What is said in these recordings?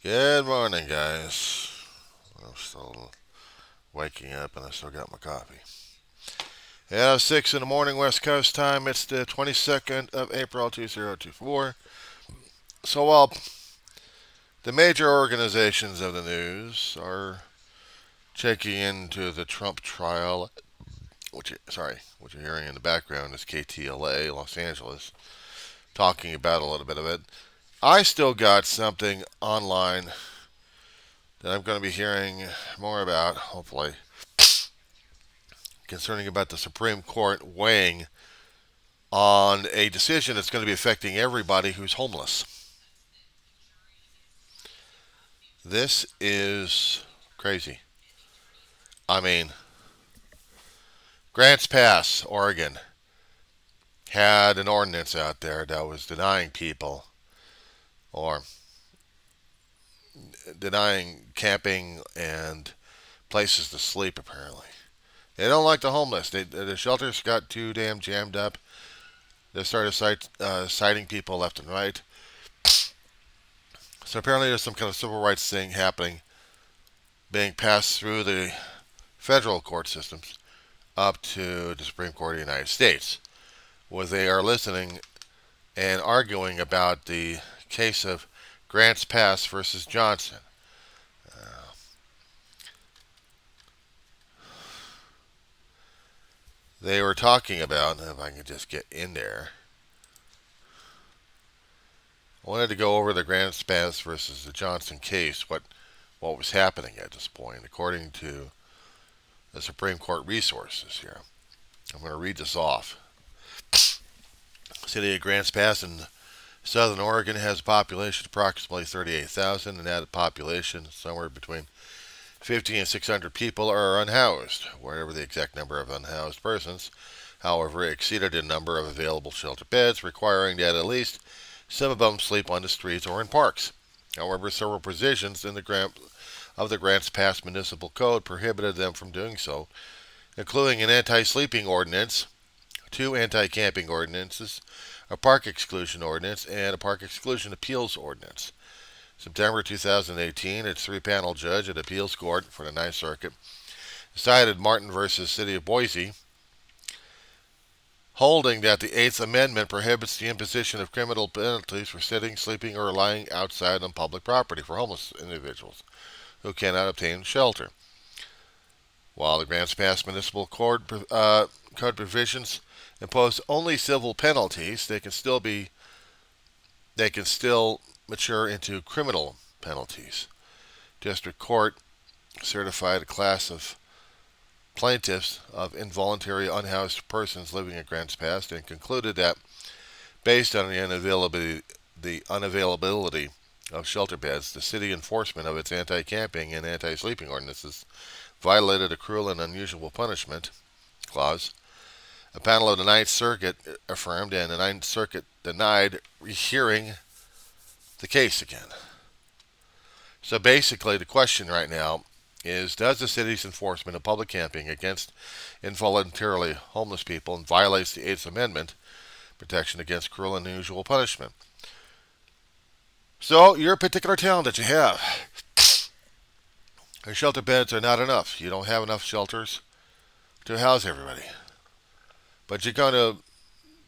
Good morning, guys. I'm still waking up and I still got my coffee. Yeah, 6 in the morning West Coast time. It's the 22nd of April 2024. So while the major organizations of the news are checking into the Trump trial, what you're hearing in the background is KTLA, Los Angeles, talking about a little bit of it. I still got something online that I'm going to be hearing more about, hopefully, concerning about the Supreme Court weighing on a decision that's going to be affecting everybody who's homeless. This is crazy. I mean, Grants Pass, Oregon, had an ordinance out there that was denying people or denying camping and places to sleep, apparently. They don't like the homeless. The shelters got too damn jammed up. They started citing people left and right. So apparently there's some kind of civil rights thing happening, being passed through the federal court systems up to the Supreme Court of the United States, where they are listening and arguing about the case of Grants Pass versus Johnson. Uh, they were talking about, if I can just get in there, I wanted to go over the Grants Pass versus the Johnson case, what was happening at this point, according to the Supreme Court resources here. I'm going to read this off. The city of Grants Pass in southern Oregon has a population of approximately 38,000, and that population, somewhere between 50 and 600 people, are unhoused. Wherever the exact number of unhoused persons, however, exceeded the number of available shelter beds, requiring that at least some of them sleep on the streets or in parks. However, several provisions in the Grants Pass Municipal Code prohibited them from doing so, including an anti-sleeping ordinance, two anti-camping ordinances, a park exclusion ordinance, and a park exclusion appeals ordinance. September 2018, its three-panel judge at appeals court for the Ninth Circuit decided Martin versus City of Boise, holding that the Eighth Amendment prohibits the imposition of criminal penalties for sitting, sleeping, or lying outside on public property for homeless individuals who cannot obtain shelter. While the Grants Pass Municipal Code provisions impose only civil penalties, they can still mature into criminal penalties. District Court certified a class of plaintiffs of involuntary unhoused persons living at Grants Pass and concluded that, based on the unavailability of shelter beds, the city enforcement of its anti-camping and anti-sleeping ordinances violated a cruel and unusual punishment clause. A panel of the Ninth Circuit affirmed, and the Ninth Circuit denied rehearing the case again. So basically, the question right now is, does the city's enforcement of public camping against involuntarily homeless people violates the Eighth Amendment protection against cruel and unusual punishment? So, your particular town that you have, your shelter beds are not enough. You don't have enough shelters to house everybody. But you're going to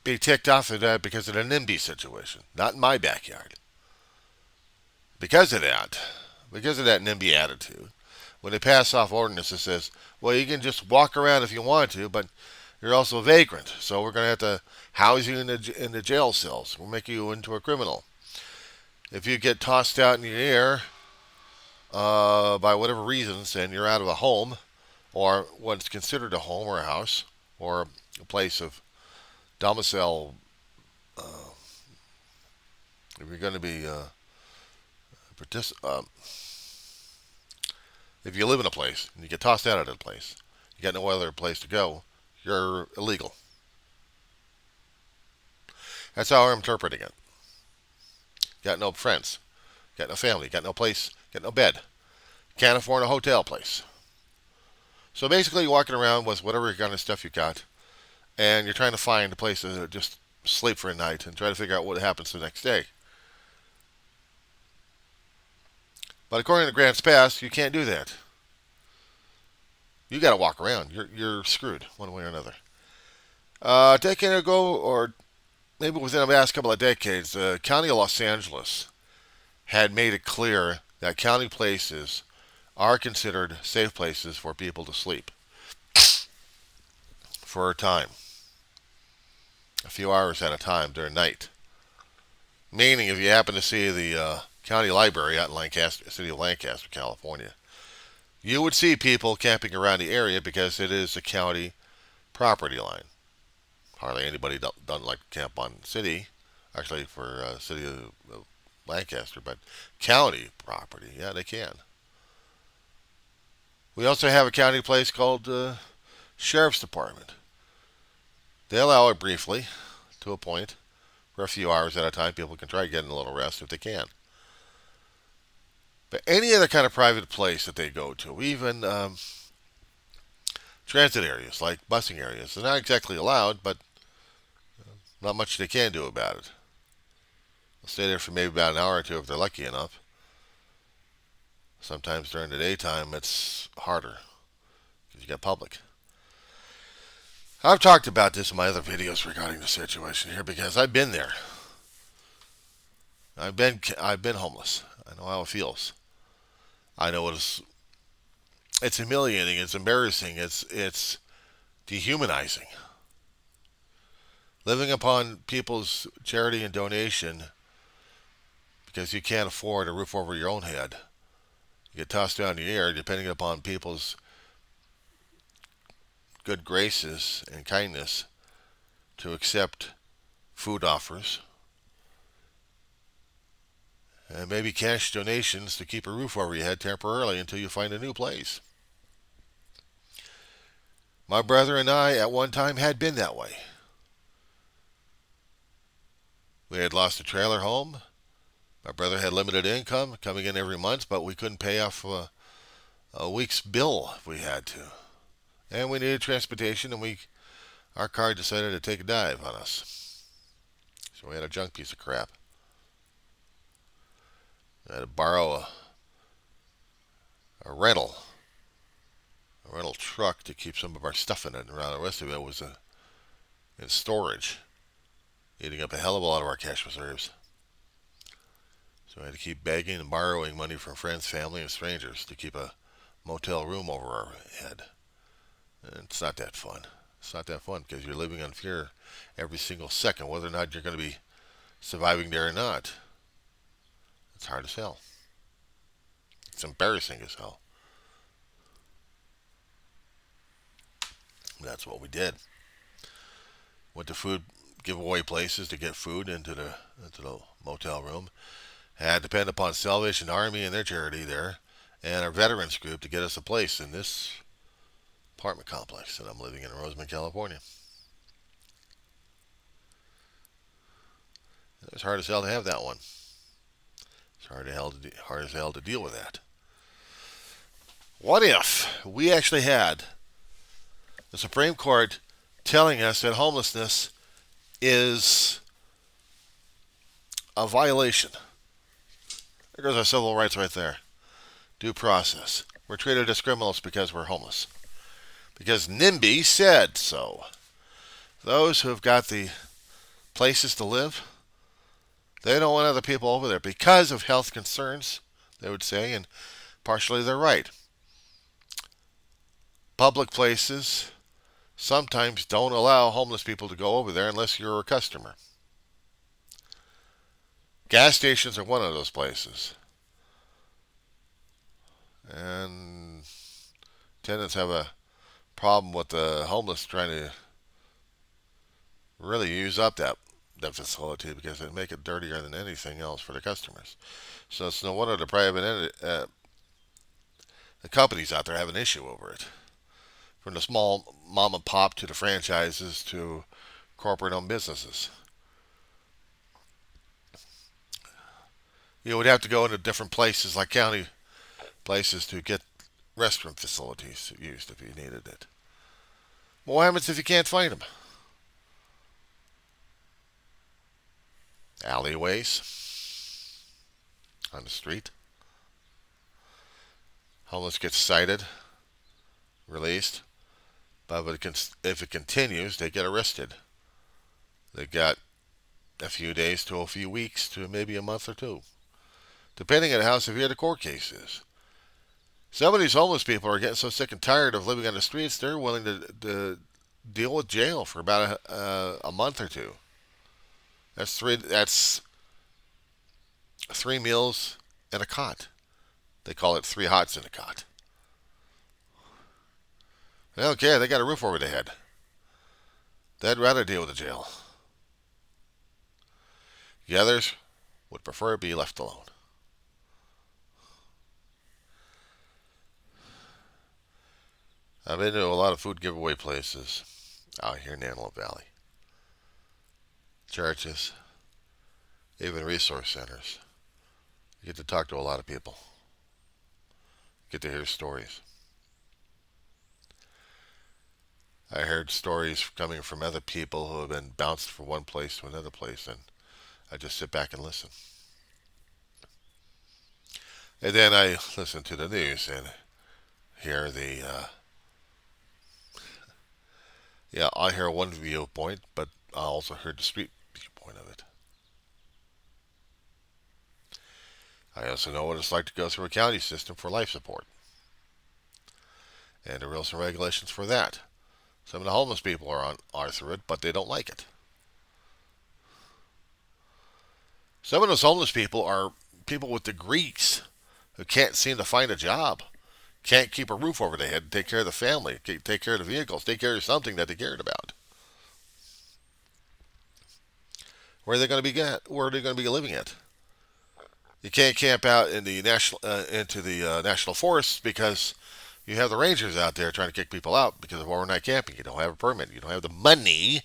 be ticked off at that because of the NIMBY situation. Not in my backyard. Because of that, NIMBY attitude, when they pass off ordinance that says, well, you can just walk around if you want to, but you're also a vagrant, so we're going to have to house you in the jail cells. We'll make you into a criminal. If you get tossed out in the air by whatever reasons and you're out of a home, or what's considered a home or a house, or a place of domicile, uh, if you're going to be if you live in a place and you get tossed out of that place, you got no other place to go, you're illegal. That's how I'm interpreting it. Got no friends, got no family, got no place, got no bed, can't afford a hotel place. So basically, you're walking around with whatever kind of stuff you got, and you're trying to find a place to just sleep for a night and try to figure out what happens the next day. But according to Grants Pass, you can't do that. You got to walk around. You're screwed one way or another. A decade ago, or maybe within the last couple of decades, the County of Los Angeles had made it clear that county places are considered safe places for people to sleep for a time, a few hours at a time during night. Meaning, if you happen to see the county library out in Lancaster, city of Lancaster, California, you would see people camping around the area because it is a county property line. Hardly anybody doesn't like to camp on city, actually for city of Lancaster, but county property, yeah, they can. We also have a county place called Sheriff's Department. They allow it briefly, to a point, for a few hours at a time. People can try getting a little rest if they can. But any other kind of private place that they go to, even transit areas like busing areas, they're not exactly allowed, but not much they can do about it. They'll stay there for maybe about an hour or two if they're lucky enough. Sometimes during the daytime, it's harder because you got public. I've talked about this in my other videos regarding the situation here because I've been there. I've been homeless. I know how it feels. I know it's humiliating. It's embarrassing. It's dehumanizing. Living upon people's charity and donation because you can't afford a roof over your own head. You get tossed down in the air depending upon people's good graces and kindness to accept food offers and maybe cash donations to keep a roof over your head temporarily until you find a new place. My brother and I at one time had been that way. We had lost a trailer home. My brother had limited income coming in every month, but we couldn't pay off a week's bill if we had to. And we needed transportation, and our car decided to take a dive on us. So we had a junk piece of crap. I had to borrow a rental truck to keep some of our stuff in it, and around the rest of it was in storage, eating up a hell of a lot of our cash reserves. So I had to keep begging and borrowing money from friends, family, and strangers to keep a motel room over our head. And it's not that fun. It's not that fun because you're living in fear every single second, whether or not you're going to be surviving there or not. It's hard as hell. It's embarrassing as hell. And that's what we did. Went to food giveaway places to get food into the motel room. Had to depend upon Salvation Army and their charity there, and our veterans group to get us a place in this apartment complex that I'm living in Roseman, California. It was hard as hell to have that one. It's hard as hell to deal with that. What if we actually had the Supreme Court telling us that homelessness is a violation? There goes our civil rights right there. Due process. We're treated as criminals because we're homeless. Because NIMBY said so. Those who have got the places to live, they don't want other people over there because of health concerns, they would say, and partially they're right. Public places sometimes don't allow homeless people to go over there unless you're a customer. Gas stations are one of those places. And tenants have a problem with the homeless trying to really use up that facility because they make it dirtier than anything else for the customers. So it's no wonder the the companies out there have an issue over it. From the small mom and pop to the franchises to corporate-owned businesses. You would have to go into different places like county places to get restroom facilities used if you needed it. Well, what happens if you can't find them? Alleyways on the street. Homeless gets cited, released, but if it continues, they get arrested. They got a few days to a few weeks to maybe a month or two, depending on how severe the court case is. Some of these homeless people are getting so sick and tired of living on the streets, they're willing to deal with jail for about a month or two. That's three meals and a cot. They call it 3 hots in a cot. They don't care. They got a roof over their head. They'd rather deal with the jail. The others would prefer to be left alone. I've been to a lot of food giveaway places out here in Antelope Valley. Churches, even resource centers. You get to talk to a lot of people. You get to hear stories. I heard stories coming from other people who have been bounced from one place to another place, and I just sit back and listen. And then I listen to the news and hear I hear one viewpoint, but I also heard the street viewpoint of it. I also know what it's like to go through a county system for life support. And the rules and regulations for that. Some of the homeless people are through it, but they don't like it. Some of those homeless people are people with degrees who can't seem to find a job, can't keep a roof over their head, take care of the family, take care of the vehicles, take care of something that they cared about. Where are they going to be Where are they going to be living at? You can't camp out in the national forests because you have the rangers out there trying to kick people out because of overnight camping. You don't have a permit. You don't have the money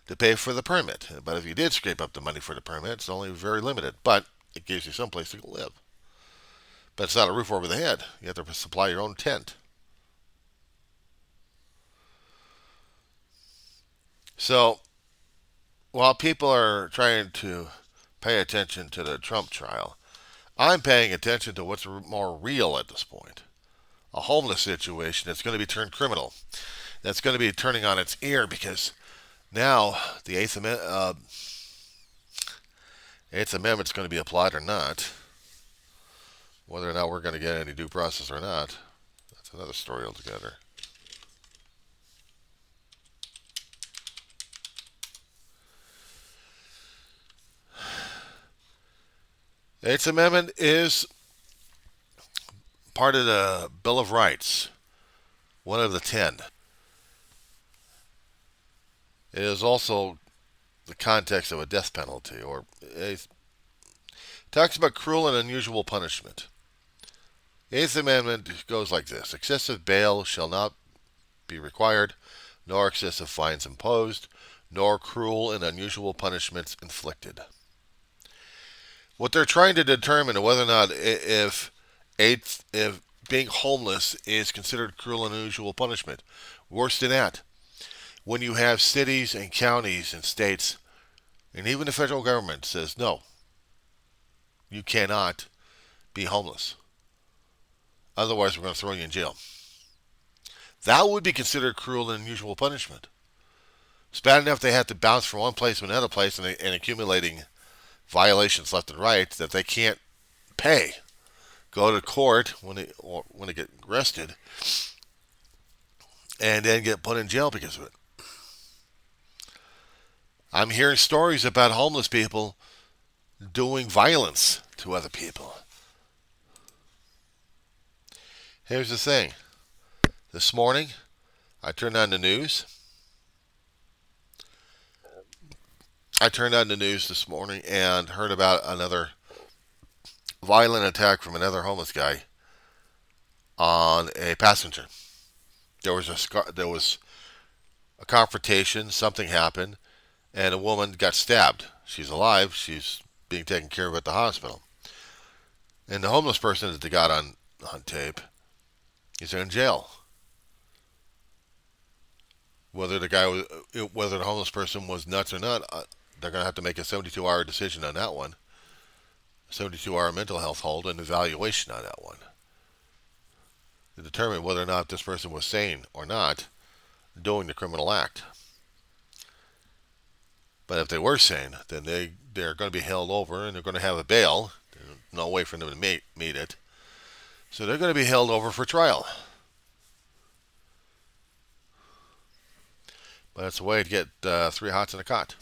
to pay for the permit. But if you did scrape up the money for the permit, it's only very limited. But it gives you some place to live. But it's not a roof over the head. You have to supply your own tent. So, while people are trying to pay attention to the Trump trial, I'm paying attention to what's more real at this point. A homeless situation that's going to be turned criminal. That's going to be turning on its ear because now the Eighth Amendment is going to be applied or not. Whether or not we're going to get any due process or not, that's another story altogether. The Eighth Amendment is part of the Bill of Rights, one of the 10. It is also the context of a death penalty, or it talks about cruel and unusual punishment. The Eighth Amendment goes like this: excessive bail shall not be required, nor excessive fines imposed, nor cruel and unusual punishments inflicted. What they're trying to determine is whether or not if being homeless is considered cruel and unusual punishment. Worse than that, when you have cities and counties and states, and even the federal government says, no, you cannot be homeless. Otherwise, we're going to throw you in jail. That would be considered cruel and unusual punishment. It's bad enough they have to bounce from one place to another place and accumulating violations left and right that they can't pay. Go to court when they get arrested and then get put in jail because of it. I'm hearing stories about homeless people doing violence to other people. Here's the thing. This morning, I turned on the news. This morning and heard about another violent attack from another homeless guy on a passenger. There was a confrontation. Something happened, and a woman got stabbed. She's alive. She's being taken care of at the hospital. And the homeless person that they got on tape, he's in jail. Whether the homeless person was nuts or not, they're going to have to make a 72-hour decision on that one. 72-hour mental health hold and evaluation on that one. to determine whether or not this person was sane or not doing the criminal act. But if they were sane, then they're going to be held over and they're going to have a bail. There's no way for them to meet it. So they're going to be held over for trial. But it's a way to get three hots in a cot.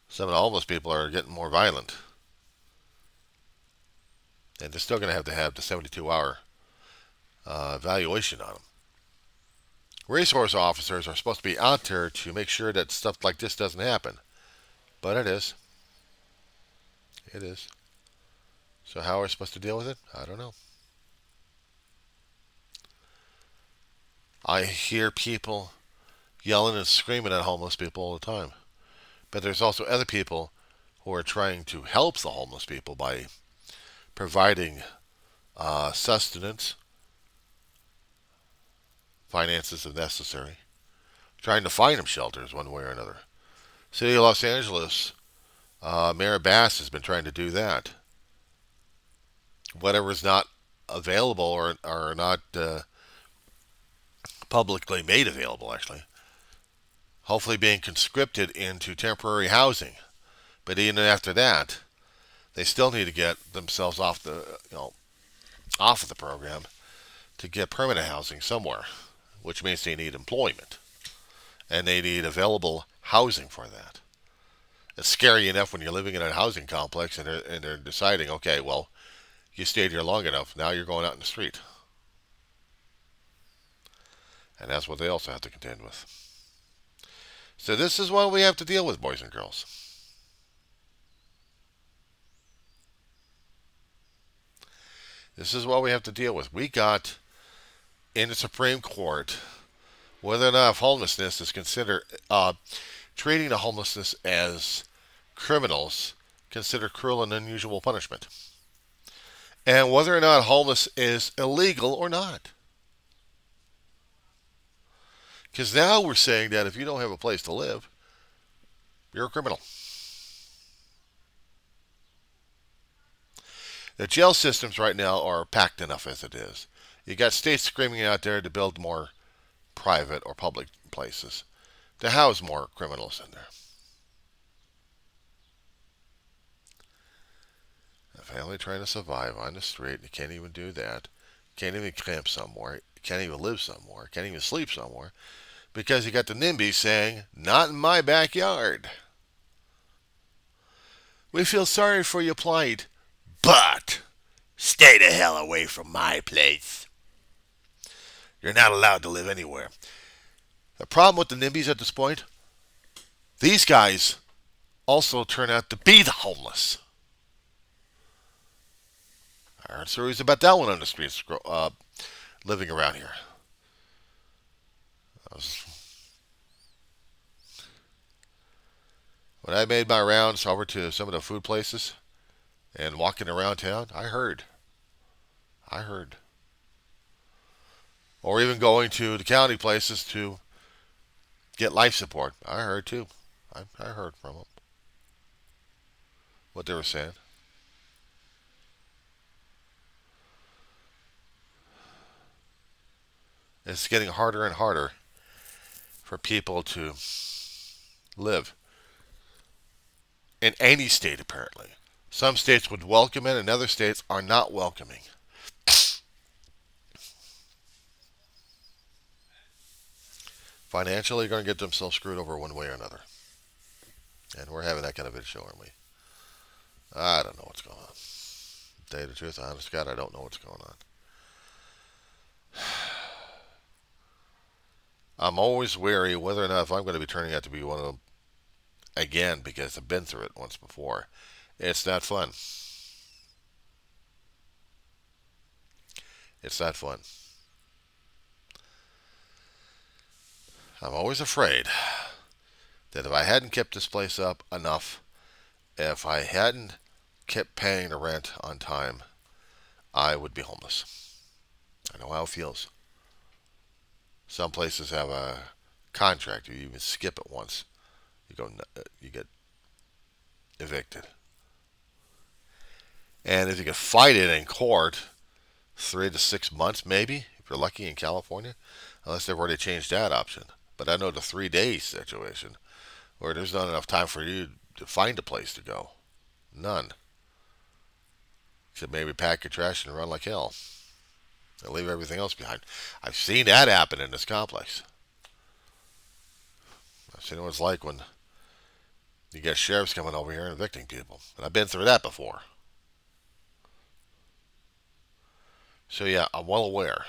Some of the homeless people are getting more violent. And they're still going to have the 72-hour evaluation on them. Resource officers are supposed to be out there to make sure that stuff like this doesn't happen. But it is. It is. So how are we supposed to deal with it? I don't know. I hear people yelling and screaming at homeless people all the time. But there's also other people who are trying to help the homeless people by providing sustenance, finances if necessary, trying to find them shelters one way or another. City of Los Angeles, Mayor Bass has been trying to do that. Whatever is not available or not publicly made available, actually, hopefully being conscripted into temporary housing. But even after that, they still need to get themselves off of the program to get permanent housing somewhere, which means they need employment and they need available housing for that. It's scary enough when you're living in a housing complex and they're deciding, okay, well, you stayed here long enough, now you're going out in the street. And that's what they also have to contend with. So this is what we have to deal with, boys and girls. This is what we have to deal with. We got in the Supreme Court whether or not homelessness is considered, treating the homelessness as criminals, considered cruel and unusual punishment. And whether or not homeless is illegal or not. Because now we're saying that if you don't have a place to live, you're a criminal. The jail systems right now are packed enough as it is. You got states screaming out there to build more private or public places to house more criminals in there. A family trying to survive on the street, you can't even do that. Can't even camp somewhere. Can't even live somewhere. Can't even sleep somewhere. Because you got the NIMBYs saying, not in my backyard. We feel sorry for your plight, but stay the hell away from my place. You're not allowed to live anywhere. The problem with the NIMBYs at this point, these guys also turn out to be the homeless. I heard stories about that one on the streets living around here. When I made my rounds over to some of the food places and walking around town, I heard. Or even going to the county places to get life support. I heard too. I heard from them. What they were saying. It's getting harder and harder for people to live in any state, apparently. Some states would welcome it, and other states are not welcoming. Financially, going to get themselves screwed over one way or another. And we're having that kind of a show, aren't we? I don't know what's going on. To tell you the truth, honest God, I don't know what's going on. I'm always wary whether or not if I'm going to be turning out to be one of them again because I've been through it once before. It's not fun. It's not fun. I'm always afraid that if I hadn't kept this place up enough, if I hadn't kept paying the rent on time, I would be homeless. I know how it feels. Some places have a contract. You even skip it once, you get evicted. And if you can fight it in court, 3 to 6 months maybe, if you're lucky in California, unless they've already changed that option. But I know the 3 day situation where there's not enough time for you to find a place to go. None. Except maybe pack your trash and run like hell and leave everything else behind. I've seen that happen in this complex. I've seen what it's like when you get sheriffs coming over here and evicting people. And I've been through that before. So yeah, I'm well aware.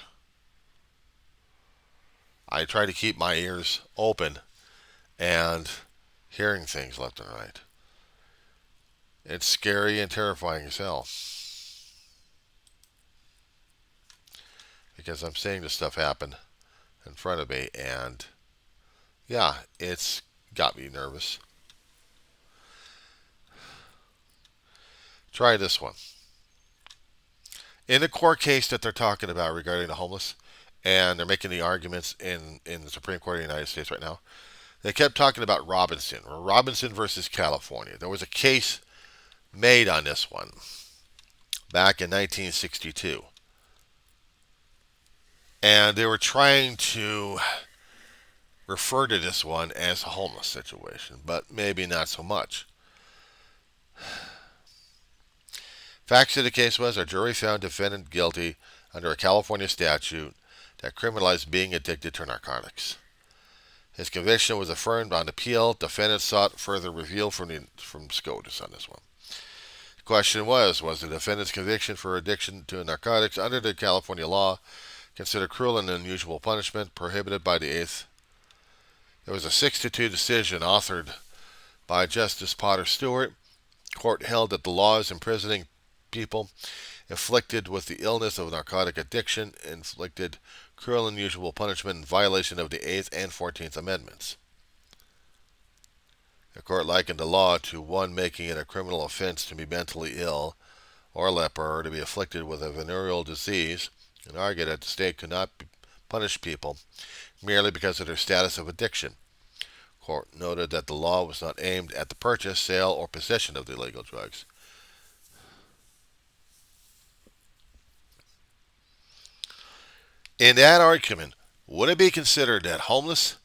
I try to keep my ears open and hearing things left and right. It's scary and terrifying as hell. Because I'm seeing this stuff happen in front of me, and yeah, it's got me nervous. Try this one. In the court case that they're talking about regarding the homeless, and they're making the arguments in the Supreme Court of the United States right now, they kept talking about Robinson versus California. There was a case made on this one back in 1962. And they were trying to refer to this one as a homeless situation, but maybe not so much. Facts of the case was our jury found defendant guilty under a California statute that criminalized being addicted to narcotics. His conviction was affirmed on appeal. Defendant sought further review from Scotus on this one. The question was the defendant's conviction for addiction to narcotics under the California law considered cruel and unusual punishment prohibited by the Eighth? There was a 6-2 decision authored by Justice Potter Stewart. Court held that the laws imprisoning people afflicted with the illness of narcotic addiction inflicted cruel and unusual punishment in violation of the 8th and 14th Amendments. The court likened the law to one making it a criminal offense to be mentally ill or a leper or to be afflicted with a venereal disease, and argued that the state could not punish people merely because of their status of addiction. Court noted that the law was not aimed at the purchase, sale, or possession of the illegal drugs. In that argument, would it be considered that homeless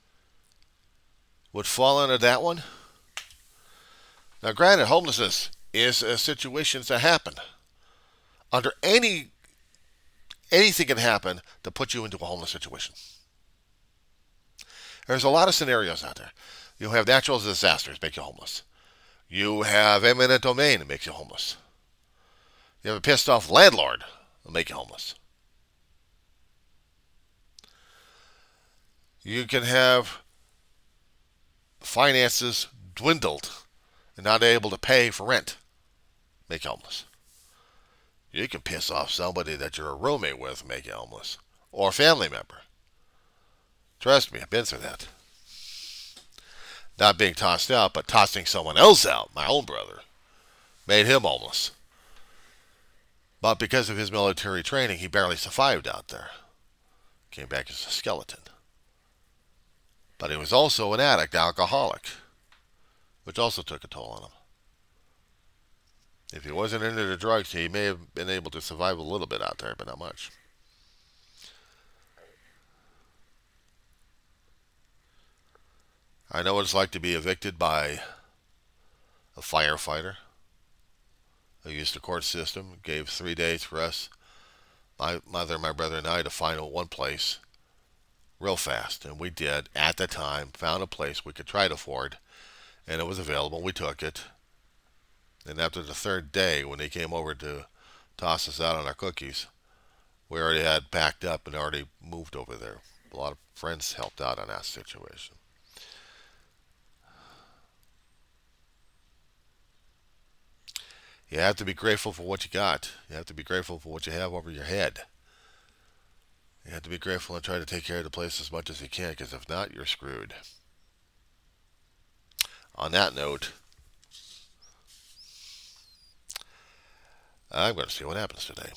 would fall under that one? Now, granted, homelessness is a situation that happen. Under anything can happen to put you into a homeless situation. There's a lot of scenarios out there. You have natural disasters make you homeless. You have eminent domain that makes you homeless. You have a pissed off landlord that make you homeless. You can have finances dwindled and not able to pay for rent, make you homeless. You can piss off somebody that you're a roommate with, make you homeless, or a family member. Trust me, I've been through that. Not being tossed out, but tossing someone else out, my own brother, made him homeless. But because of his military training, he barely survived out there. Came back as a skeleton. But he was also an addict, alcoholic, which also took a toll on him. If he wasn't into the drugs, he may have been able to survive a little bit out there, but not much. I know what it's like to be evicted by a firefighter who used the court system, gave 3 days for us, my mother, my brother, and I, to find one place real fast. And we did, at the time, found a place we could try to afford, and it was available. We took it. And after the 3rd day, when they came over to toss us out on our cookies, we already had packed up and already moved over there. A lot of friends helped out on that situation. You have to be grateful for what you got. You have to be grateful for what you have over your head. You have to be grateful and try to take care of the place as much as you can, because if not, you're screwed. On that note, I'm going to see what happens today.